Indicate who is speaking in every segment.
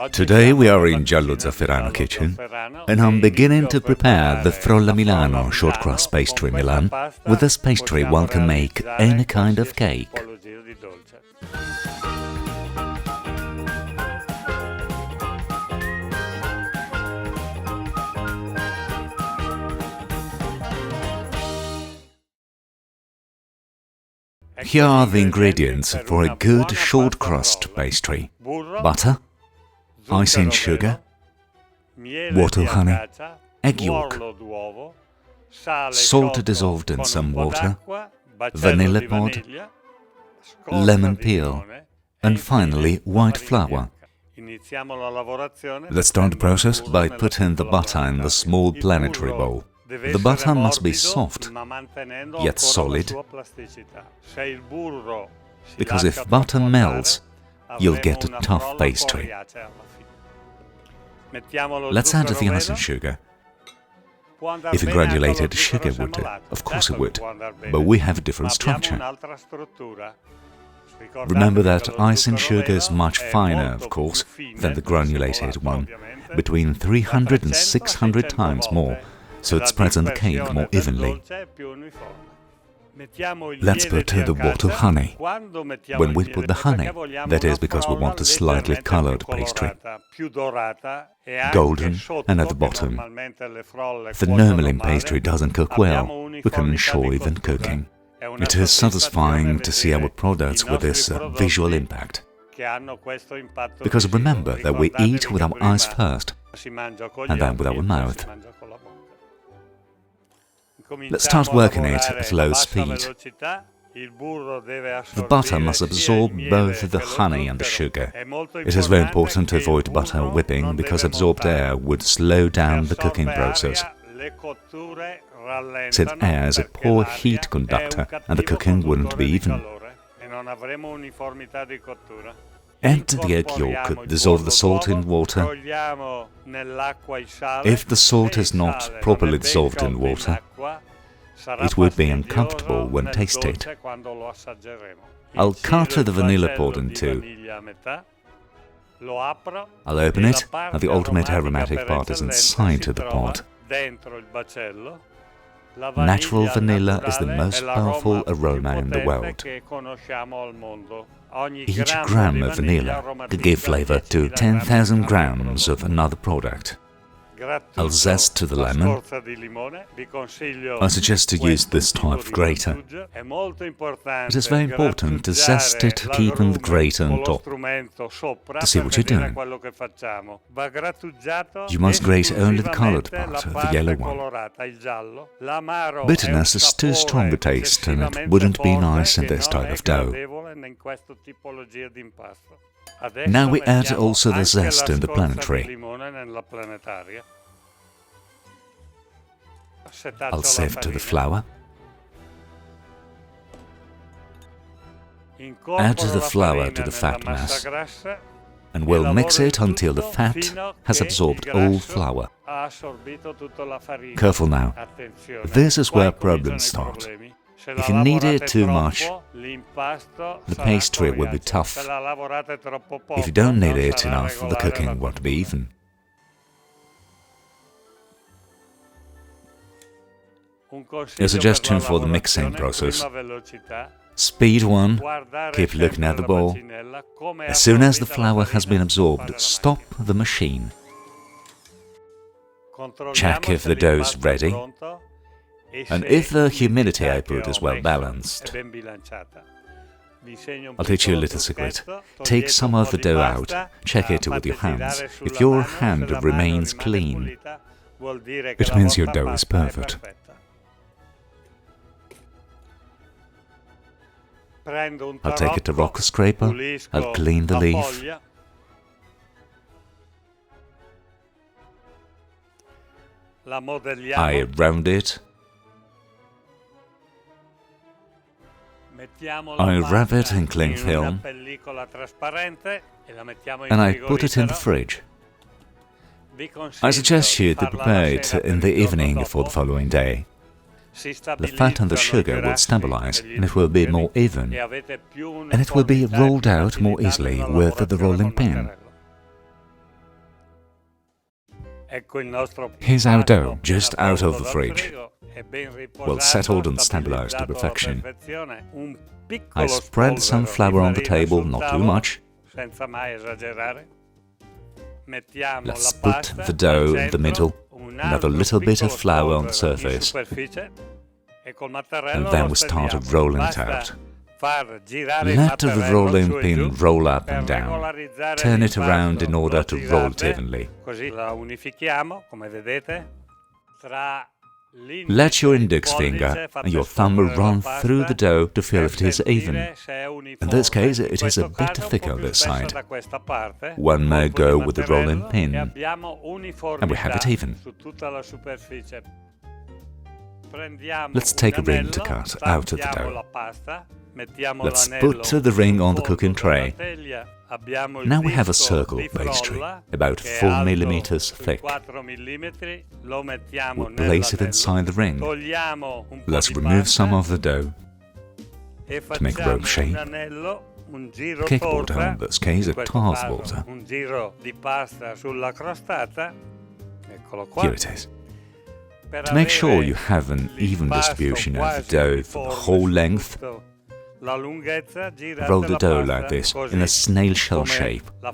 Speaker 1: Today we are in Giallozafferano kitchen, and I'm beginning to prepare the Frolla Milano short crust pastry Milan. With this pastry one can make any kind of cake. Here are the ingredients for a good short crust pastry: butter, icing sugar, wattle honey, egg yolk, salt dissolved in some water, vanilla pod, lemon peel, and finally white flour. Let's start the process by putting the butter in the small planetary bowl. The butter must be soft, yet solid, because if butter melts, you'll get a tough pastry. Let's add the icing sugar. If a granulated sugar would do, of course it would, but we have a different structure. Remember that icing sugar is much finer, of course, than the granulated one, between 300 and 600 times more, so it spreads on the cake more evenly. Let's put the wattle honey. When we put the honey, that is because we want a slightly colored pastry, golden and at the bottom. If the normalin pastry doesn't cook well, we can enjoy even cooking. It is satisfying to see our products with this visual impact. Because remember that we eat with our eyes first, and then with our mouth. Let's start working it at low speed. The butter must absorb both the honey and the sugar. It is very important to avoid butter whipping because absorbed air would slow down the cooking process. Since air is a poor heat conductor and the cooking wouldn't be even. Add the egg yolk, dissolve the salt in water. If the salt is not properly dissolved in water, it will be uncomfortable when tasted. I'll cut the vanilla pod in two. I'll open it, and the ultimate aromatic part is inside the pod. Natural vanilla is the most powerful aroma in the world. Each gram of vanilla could give flavor to 10,000 grams of another product. I'll zest the lemon. I suggest to use this type of grater. It is very important to zest it, keeping the grater on top, to see what you're doing. You must grate only the colored part, the yellow one. Bitterness is too strong a taste, and it wouldn't be nice in this type of dough. Now we add also the zest in the planetary. I'll sift the flour. Add the flour to the fat mass, and we'll mix it until the fat has absorbed all flour. Careful now, this is where problems start. If you knead it too much, the pastry will be tough. If you don't knead it enough, the cooking won't be even. A suggestion for the mixing process: speed 1, keep looking at the bowl. As soon as the flour has been absorbed, stop the machine. Check if the dough is ready, and if the humidity I put is well balanced. I'll teach you a little secret. Take some of the dough out, check it with your hands. If your hand remains clean, it means your dough is perfect. I'll take it to rock scraper, I'll clean the leaf. I round it. I wrap it in cling film, and I put it in the fridge. I suggest you to prepare it in the evening for the following day. The fat and the sugar will stabilize, and it will be more even, and it will be rolled out more easily with the rolling pin. Here's our dough, just out of the fridge, well settled and stabilized to perfection. I spread some flour on the table, not too much. Let's put the dough in the middle, another little bit of flour on the surface, and then we started rolling it out. Let the rolling pin roll up and down. Turn it around in order to roll it evenly. Let your index finger and your thumb run through the dough to feel if it is even. In this case, it is a bit thicker this side. One more go with the rolling pin, and we have it even. Let's take a ring to cut out of the dough. Let's put the ring on the cooking tray. Now we have a circle pastry, about 4 mm thick. We'll place it inside the ring. Let's remove some of the dough to make a rope shape. Cake mortar, in this case a Tart mortar. Here it is. To make sure you have an even distribution of the dough for the whole length, roll the dough like this, in a snail shell shape, a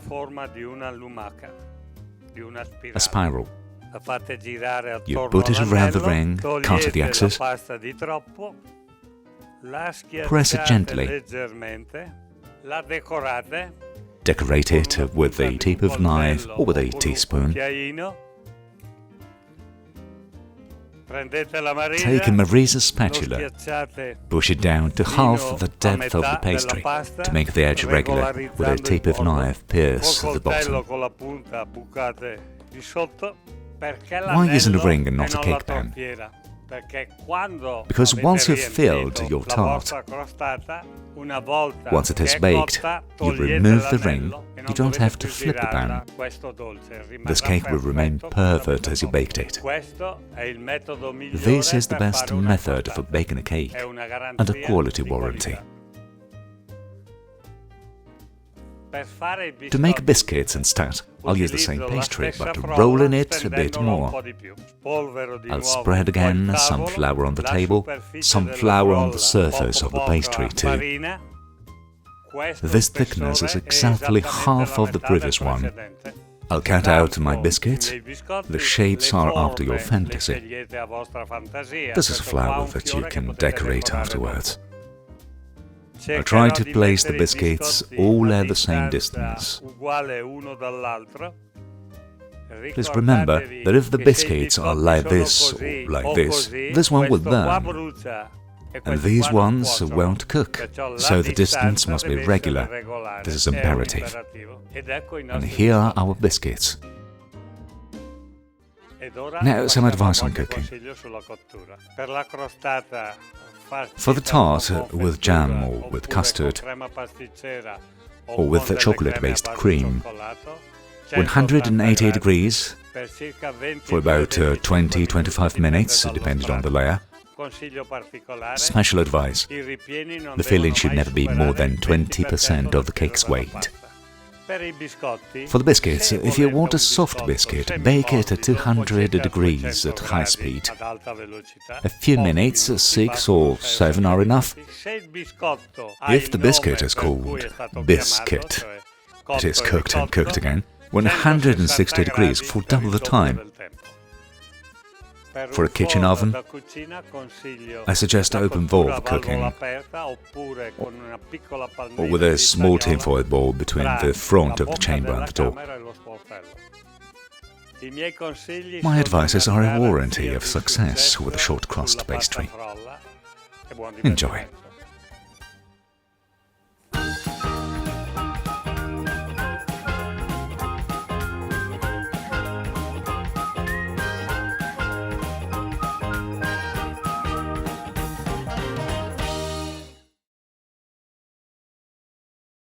Speaker 1: spiral. You put it around the ring, cut at the axis, press it gently, decorate it with a tip of knife or with a teaspoon. Take a Marisa spatula, push it down to half the depth of the pastry to make the edge regular. With a tip of knife, pierce the bottom. Why isn't a ring and not a cake pan? Because once you've filled your tart, once it is baked, you remove the ring, you don't have to flip the pan. This cake will remain perfect as you baked it. This is the best method for baking a cake, and a quality warranty. To make biscuits instead, I'll use the same pastry, but rolling it a bit more. I'll spread again some flour on the table, some flour on the surface of the pastry too. This thickness is exactly half of the previous one. I'll cut out my biscuits. The shapes are up to your fantasy. This is flour that you can decorate afterwards. I'll try to place the biscuits all at the same distance. Please remember that if the biscuits are like this or like this one will burn, and these ones won't cook, so the distance must be regular. This is imperative. And here are our biscuits. Now, some advice on cooking. For the tart, with jam or with custard, or with chocolate-based cream, 180 degrees for about 20-25 minutes, depending on the layer. Special advice: the filling should never be more than 20% of the cake's weight. For the biscuits, if you want a soft biscuit, bake it at 200 degrees at high speed. A few minutes, 6 or 7 are enough. If the biscuit is called biscuit, it is cooked and cooked again, 160 degrees for double the time. For a kitchen oven, I suggest open valve cooking, or with a small tinfoil bowl between the front of the chamber and the door. My advices are a warranty of success with a short crust pastry. Enjoy!